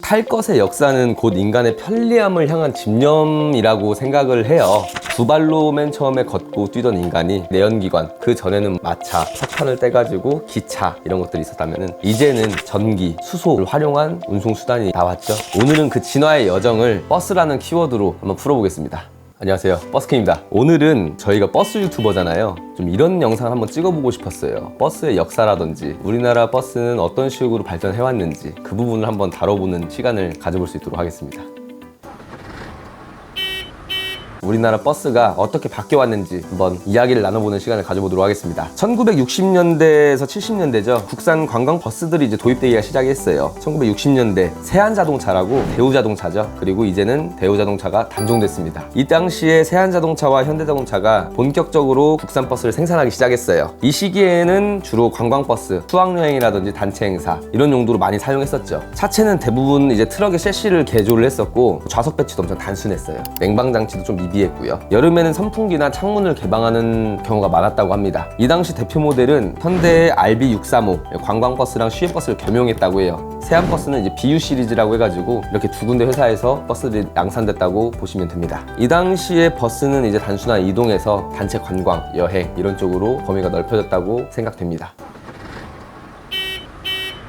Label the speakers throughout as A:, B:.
A: 탈 것의 역사는 곧 인간의 편리함을 향한 집념이라고 생각을 해요. 두 발로 맨 처음에 걷고 뛰던 인간이 내연기관, 그 전에는 마차, 석탄을 떼가지고 기차 이런 것들이 있었다면 이제는 전기, 수소를 활용한 운송수단이 나왔죠. 오늘은 그 진화의 여정을 버스라는 키워드로 한번 풀어보겠습니다. 안녕하세요, 버스킹입니다. 오늘은 저희가 버스 유튜버잖아요. 좀 이런 영상 한번 찍어보고 싶었어요. 버스의 역사라든지 우리나라 버스는 어떤 식으로 발전해왔는지 그 부분을 한번 다뤄보는 시간을 가져볼 수 있도록 하겠습니다. 우리나라 버스가 어떻게 바뀌어왔는지 한번 이야기를 나눠보는 시간을 가져보도록 하겠습니다. 1960년대에서 70년대죠. 국산 관광 버스들이 이제 도입되기가 시작했어요. 1960년대 세안자동차라고 대우자동차죠. 그리고 이제는 대우자동차가 단종됐습니다. 이 당시에 세안자동차와 현대자동차가 본격적으로 국산 버스를 생산하기 시작했어요. 이 시기에는 주로 관광버스, 수학여행이라든지 단체 행사 이런 용도로 많이 사용했었죠. 차체는 대부분 이제 트럭의 셰시를 개조를 했었고 좌석 배치도 엄청 단순했어요. 냉방장치도 좀 미비했고요. 여름에는 선풍기나 창문을 개방하는 경우가 많았다고 합니다. 이 당시 대표 모델은 현대의 RB635 관광버스랑 시외버스를 겸용했다고 해요. 세안버스는 이제 BU 시리즈라고 해가지고 이렇게 두 군데 회사에서 버스들이 양산됐다고 보시면 됩니다. 이 당시에 버스는 이제 단순한 이동에서 단체 관광, 여행 이런 쪽으로 범위가 넓혀졌다고 생각됩니다.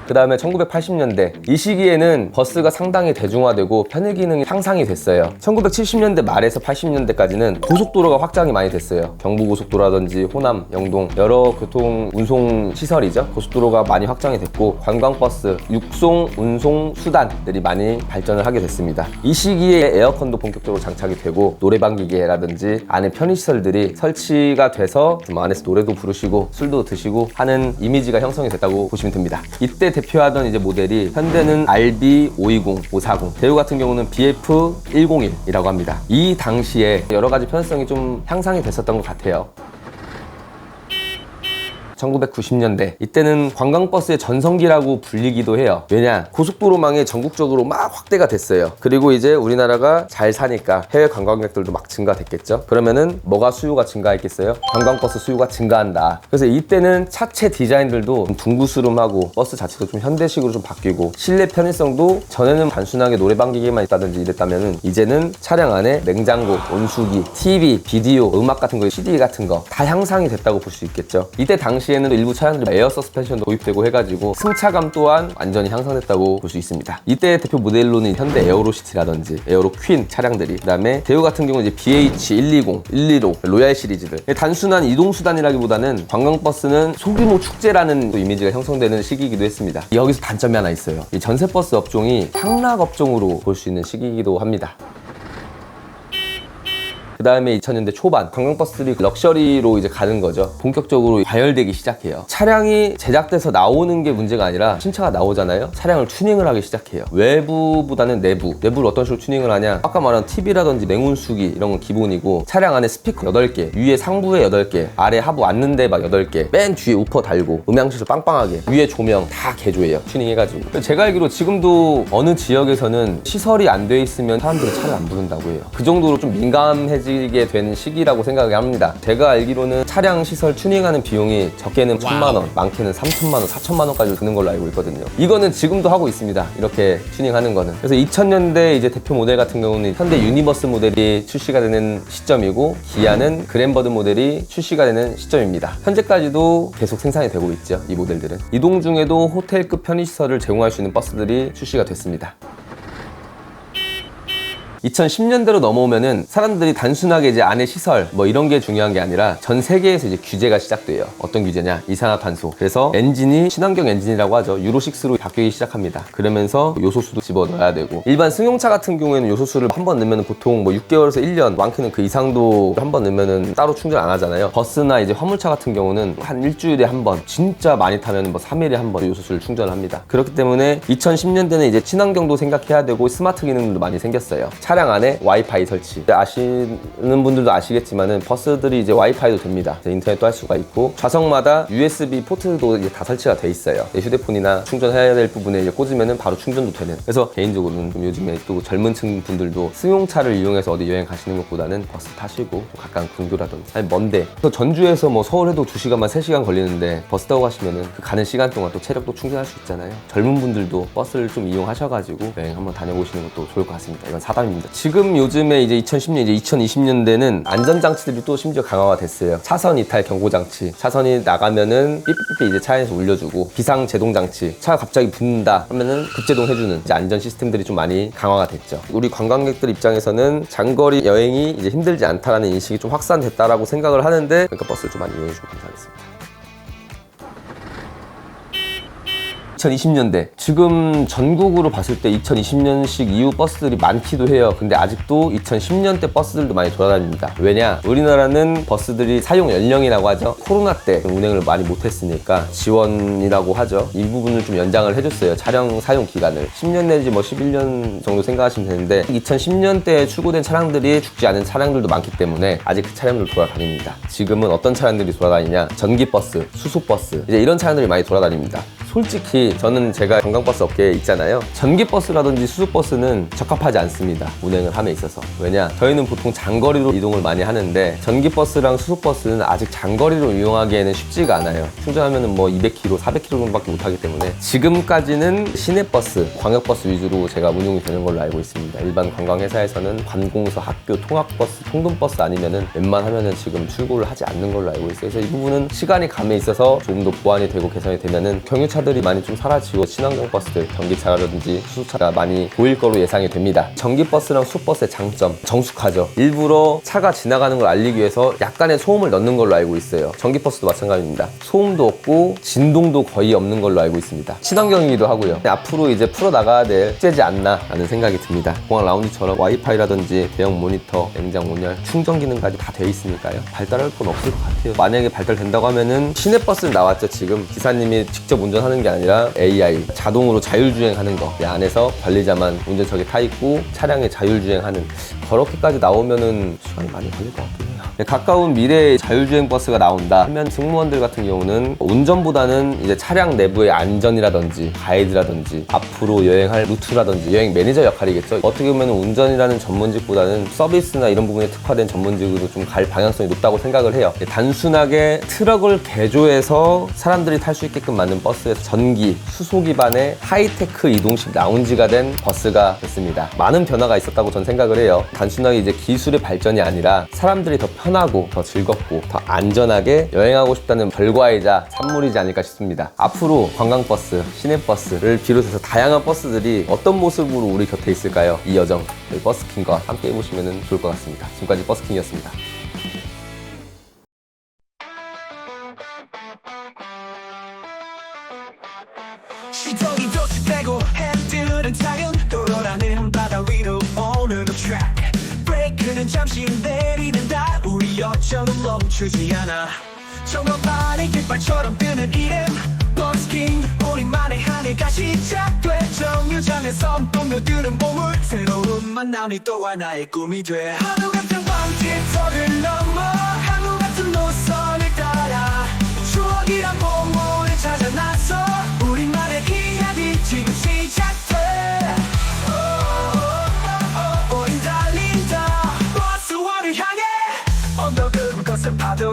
A: 그 다음에 1980년대 이 시기에는 버스가 상당히 대중화되고 편의 기능이 향상이 됐어요. 1970년대 말에서 80년대까지는 고속도로가 확장이 많이 됐어요. 경부고속도로라든지 호남, 영동 여러 교통 운송 시설이죠. 고속도로가 많이 확장이 됐고 관광버스, 육송 운송 수단들이 많이 발전을 하게 됐습니다. 이 시기에 에어컨도 본격적으로 장착이 되고 노래방 기계라든지 안에 편의시설들이 설치가 돼서 좀 안에서 노래도 부르시고 술도 드시고 하는 이미지가 형성이 됐다고 보시면 됩니다. 이때 대표하던 이제 모델이 현대는 RB520, 540, 대우 같은 경우는 BF101이라고 합니다. 이 당시에 여러 가지 편의성이 좀 향상이 됐었던 것 같아요. 1990년대 이때는 관광버스의 전성기라고 불리기도 해요. 왜냐? 고속도로망이 전국적으로 막 확대가 됐어요. 그리고 이제 우리나라가 잘 사니까 해외 관광객들도 막 증가됐겠죠. 그러면은 뭐가 수요가 증가했겠어요? 관광버스 수요가 증가한다. 그래서 이때는 차체 디자인들도 좀 둥그스름하고 버스 자체도 좀 현대식으로 좀 바뀌고 실내 편의성도 전에는 단순하게 노래방 기계만 있다든지 이랬다면은 이제는 차량 안에 냉장고, 온수기, TV, 비디오, 음악 같은 거, CD 같은 거 다 향상이 됐다고 볼 수 있겠죠. 이때 당시에는 일부 차량들이 에어 서스펜션도 도입되고 해가지고 승차감 또한 완전히 향상됐다고 볼 수 있습니다. 이때 대표 모델로는 현대 에어로시티라든지 에어로 퀸 차량들이, 그 다음에 대우 같은 경우는 이제 BH120, 115, 로얄 시리즈들. 단순한 이동수단이라기보다는 관광버스는 소규모 축제라는 이미지가 형성되는 시기이기도 했습니다. 여기서 단점이 하나 있어요. 이 전세버스 업종이 상락 업종으로 볼 수 있는 시기이기도 합니다. 그 다음에 2000년대 초반 관광버스들이 럭셔리로 이제 가는 거죠. 본격적으로 과열되기 시작해요. 차량이 제작돼서 나오는 게 문제가 아니라 신차가 나오잖아요. 차량을 튜닝을 하기 시작해요. 외부보다는 내부를 어떤 식으로 튜닝을 하냐, 아까 말한 TV라든지 냉온수기 이런 건 기본이고 차량 안에 스피커 8개, 위에 상부에 8개, 아래 하부 앉는데 막 8개, 맨 뒤에 우퍼 달고 음향시설 빵빵하게, 위에 조명 다 개조해요. 튜닝해가지고. 제가 알기로 지금도 어느 지역에서는 시설이 안 돼 있으면 사람들이 차를 안 부른다고 해요. 그 정도로 좀 민감해지 게 된 시기라고 생각을 합니다. 제가 알기로는 차량 시설 튜닝하는 비용이 적게는 1000만원, 많게는 3000만원, 4000만원까지 드는 걸로 알고 있거든요. 이거는 지금도 하고 있습니다. 이렇게 튜닝하는 거는. 그래서 2000년대 이제 대표 모델 같은 경우는 현대 유니버스 모델이 출시가 되는 시점이고 기아는 그랜버드 모델이 출시가 되는 시점입니다. 현재까지도 계속 생산이 되고 있죠. 이 모델들은. 이동 중에도 호텔급 편의시설을 제공할 수 있는 버스들이 출시가 됐습니다. 2010년대로 넘어오면은 사람들이 단순하게 이제 안에 시설 뭐 이런 게 중요한 게 아니라 전 세계에서 이제 규제가 시작돼요. 어떤 규제냐? 이산화탄소. 그래서 엔진이 친환경 엔진이라고 하죠. 유로6로 바뀌기 시작합니다. 그러면서 요소수도 집어넣어야 되고, 일반 승용차 같은 경우에는 요소수를 한 번 넣으면 보통 뭐 6개월에서 1년, 많게는 그 이상도 한 번 넣으면은 따로 충전 안 하잖아요. 버스나 이제 화물차 같은 경우는 한 일주일에 한 번, 진짜 많이 타면 뭐 3일에 한 번 요소수를 충전을 합니다. 그렇기 때문에 2010년대는 이제 친환경도 생각해야 되고 스마트 기능도 많이 생겼어요. 차량 안에 와이파이 설치. 아시는 분들도 아시겠지만은 버스들이 이제 와이파이도 됩니다. 인터넷도 할 수가 있고 좌석마다 USB 포트도 이제 다 설치가 돼 있어요. 휴대폰이나 충전해야 될 부분에 이제 꽂으면은 바로 충전도 되는. 그래서 개인적으로는 좀 요즘에 또 젊은 층 분들도 승용차를 이용해서 어디 여행 가시는 것보다는 버스 타시고 가까운 근교라든지 아니 먼데 그래서 전주에서 뭐 서울에도 2시간만 3시간 걸리는데 버스 타고 가시면은 그 가는 시간 동안 또 체력도 충전할 수 있잖아요. 젊은 분들도 버스를 좀 이용하셔가지고 여행 한번 다녀보시는 것도 좋을 것 같습니다. 이건 사담입니다. 지금 요즘에 이제 2010년, 이제 2020년대는 안전장치들이 또 심지어 강화가 됐어요. 차선 이탈 경고장치, 차선이 나가면은 삐삐삐 이제 차에서 울려주고, 비상제동장치, 차가 갑자기 붙는다 하면은 급제동 해주는 이제 안전 시스템들이 좀 많이 강화가 됐죠. 우리 관광객들 입장에서는 장거리 여행이 이제 힘들지 않다라는 인식이 좀 확산됐다라고 생각을 하는데, 그러니까 버스를 좀 많이 이용해주시면 감사하겠습니다. 2020년대 지금 전국으로 봤을 때 2020년식 이후 버스들이 많기도 해요. 근데 아직도 2010년대 버스들도 많이 돌아다닙니다. 왜냐? 우리나라는 버스들이 사용 연령이라고 하죠. 코로나 때 운행을 많이 못했으니까 지원이라고 하죠. 이 부분을 좀 연장을 해줬어요. 차량 사용 기간을 10년 내지 뭐 11년 정도 생각하시면 되는데, 2010년대에 출고된 차량들이 죽지 않은 차량들도 많기 때문에 아직 그 차량들 돌아다닙니다. 지금은 어떤 차량들이 돌아다니냐? 전기버스, 수소버스, 이제 이런 차량들이 많이 돌아다닙니다. 솔직히 저는 제가 관광버스 업계에 있잖아요. 전기버스라든지 수소버스는 적합하지 않습니다. 운행을 함에 있어서. 왜냐? 저희는 보통 장거리로 이동을 많이 하는데 전기버스랑 수소버스는 아직 장거리로 이용하기에는 쉽지가 않아요. 충전하면은 뭐 200km, 400km 정도밖에 못하기 때문에 지금까지는 시내버스, 광역버스 위주로 제가 운용이 되는 걸로 알고 있습니다. 일반 관광회사에서는 관공서, 학교, 통학버스, 통근버스 아니면은 웬만하면은 지금 출고를 하지 않는 걸로 알고 있어요. 그래서 이 부분은 시간이 감에 있어서 조금 더 보완이 되고 개선이 되면은 경유차들이 많이 좀 사라지고 친환경 버스들, 전기차라든지 수소차가 많이 보일 거로 예상이 됩니다. 전기버스랑 수소버스의 장점, 정숙하죠. 일부러 차가 지나가는 걸 알리기 위해서 약간의 소음을 넣는 걸로 알고 있어요. 전기버스도 마찬가지입니다. 소음도 없고 진동도 거의 없는 걸로 알고 있습니다. 친환경이기도 하고요. 앞으로 이제 풀어나가야 될 숙제지 않나 라는 생각이 듭니다. 공항 라운지처럼 와이파이라든지 대형 모니터, 냉장 온열, 충전 기능까지 다 돼 있으니까요. 발달할 건 없을 것 같아요. 만약에 발달된다고 하면은 시내버스는 나왔죠. 지금 기사님이 직접 운전하는 게 아니라 AI, 자동으로 자율주행하는 거. 이 안에서 관리자만 운전석에 타 있고 차량에 자율주행하는, 그렇게까지 나오면은 시간이 많이 걸릴 것 같긴 해요. 가까운 미래에 자율주행 버스가 나온다 하면 승무원들 같은 경우는 운전보다는 이제 차량 내부의 안전이라든지 가이드라든지 앞으로 여행할 루트라든지 여행 매니저 역할이겠죠. 어떻게 보면 운전이라는 전문직보다는 서비스나 이런 부분에 특화된 전문직으로 좀 갈 방향성이 높다고 생각을 해요. 단순하게 트럭을 개조해서 사람들이 탈 수 있게끔 만든 버스에서 전기, 수소 기반의 하이테크 이동식 라운지가 된 버스가 됐습니다. 많은 변화가 있었다고 전 생각을 해요. 단순하게 이제 기술의 발전이 아니라 사람들이 더 편하고 더 즐겁고 더 안전하게 여행하고 싶다는 결과이자 산물이지 않을까 싶습니다. 앞으로 관광버스, 시내버스를 비롯해서 다양한 버스들이 어떤 모습으로 우리 곁에 있을까요? 이 여정, 저희 버스킹과 함께 해보시면 좋을 것 같습니다. 지금까지 버스킹이었습니다.
B: 시동이 도착되고 핸들은 타연 도로라는 바다 위로 오는 트랙, 브레이크는 잠시 내리는다. 우리 여정은 멈추지 않아. 정거판의 깃발처럼 뜨는 이름 버스킹, 우리만의 한 해가 시작돼. 정류장에서 동료들은 보물, 새로운 만남이 또 하나의 꿈이 돼. 하루 같은 광지터를 넘어 하루 같은 노선을 따라 추억이란 보물을 찾아 나서 우리만의 이야기 지금 시작돼. 우린 달린다 버스원을 향해. 언덕은 거센 파도,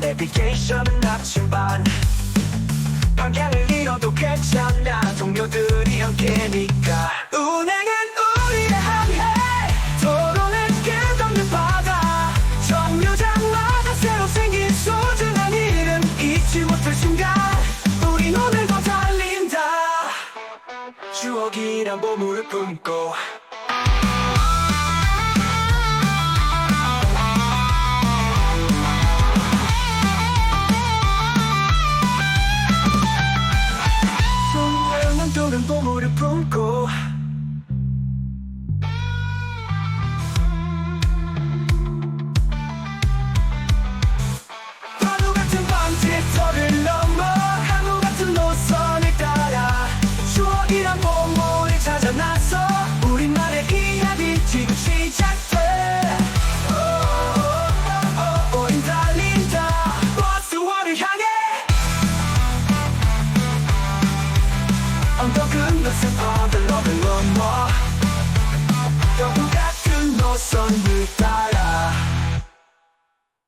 B: 내비게이션은 나침반. 방향을 잃어도 괜찮아, 동료들이 함께니까. 운행은 우리의 항해, 도로는 끝없는 바다. 정류장마다 새로 생긴 소중한 이름, 잊지 못할 순간 우린 오늘 더 달린다. 추억이란 보물을 품고. 소중한 보물을 품고. 하루 같은 광지터를 넘어 하루 같은 노선을 따라 추억이란 보물을 찾아 나서 우린 Sunroof